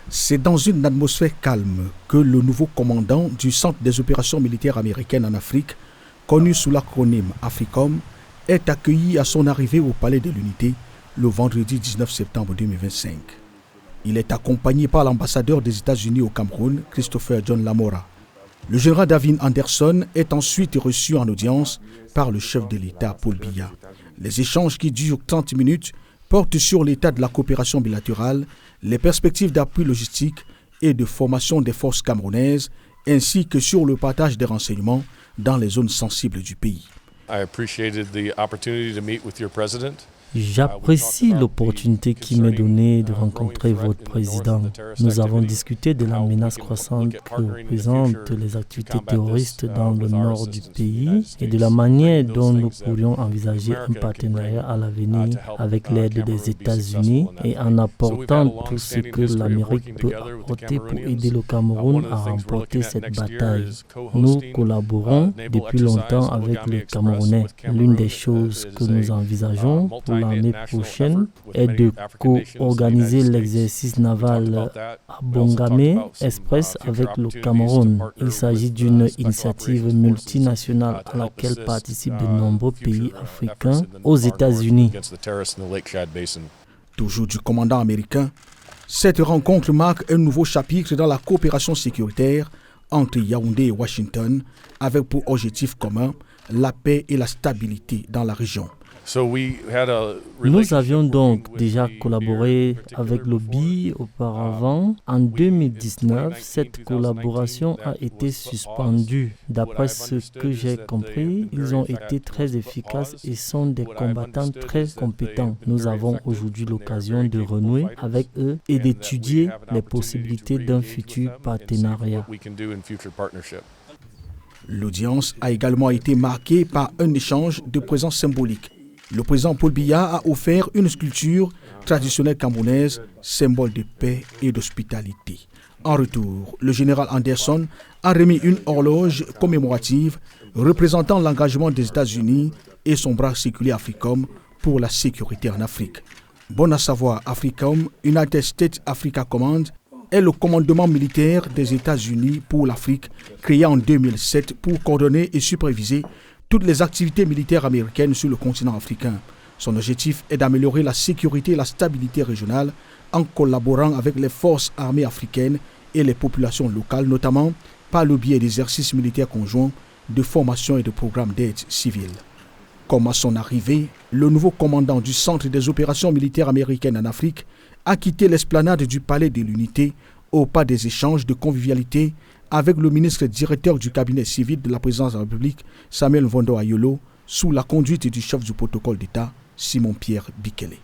C'est dans une atmosphère calme que le nouveau commandant du Centre des opérations militaires américaines en Afrique, connu sous l'acronyme AFRICOM, est accueilli à son arrivée au Palais de l'Unité le vendredi 19 septembre 2025. Il est accompagné par l'ambassadeur des États-Unis au Cameroun, Christopher John Lamora. Le général David Anderson est ensuite reçu en audience par le chef de l'État, Paul Biya. Les échanges qui durent 30 minutes portent sur l'état de la coopération bilatérale, les perspectives d'appui logistique et de formation des forces camerounaises, ainsi que sur le partage des renseignements dans les zones sensibles du pays. J'apprécie l'opportunité qui m'est donnée de rencontrer votre président. Nous avons discuté de la menace croissante que représentent les activités terroristes dans le nord du pays et de la manière dont nous pourrions envisager un partenariat à l'avenir avec l'aide des États-Unis et en apportant tout ce que l'Amérique peut apporter pour aider le Cameroun à remporter cette bataille. Nous collaborons depuis longtemps avec les Camerounais. L'une des choses que nous envisageons pour l'année prochaine est de co-organiser l'exercice naval à Bongame Express avec le Cameroun. Il s'agit d'une initiative multinationale à laquelle participent de nombreux pays africains aux États-Unis. Toujours du commandant américain, cette rencontre marque un nouveau chapitre dans la coopération sécuritaire entre Yaoundé et Washington, avec pour objectif commun la paix et la stabilité dans la région. Nous avions donc déjà collaboré avec l'OBI auparavant. En 2019, cette collaboration a été suspendue. D'après ce que j'ai compris, ils ont été très efficaces et sont des combattants très compétents. Nous avons aujourd'hui l'occasion de renouer avec eux et d'étudier les possibilités d'un futur partenariat. L'audience a également été marquée par un échange de présence symbolique. Le président Paul Biya a offert une sculpture traditionnelle camerounaise, symbole de paix et d'hospitalité. En retour, le général Anderson a remis une horloge commémorative représentant l'engagement des États-Unis et son bras séculier AFRICOM pour la sécurité en Afrique. Bon à savoir, AFRICOM, United States Africa Command, est le commandement militaire des États-Unis pour l'Afrique, créé en 2007 pour coordonner et superviser toutes les activités militaires américaines sur le continent africain. Son objectif est d'améliorer la sécurité et la stabilité régionale en collaborant avec les forces armées africaines et les populations locales, notamment par le biais d'exercices militaires conjoints, de formation et de programmes d'aide civile. Comme à son arrivée, le nouveau commandant du Centre des opérations militaires américaines en Afrique a quitté l'esplanade du Palais de l'Unité au pas des échanges de convivialité avec le ministre directeur du cabinet civil de la présidence de la République, Samuel Mvondo Ayolo, sous la conduite du chef du protocole d'État, Simon-Pierre Bikele.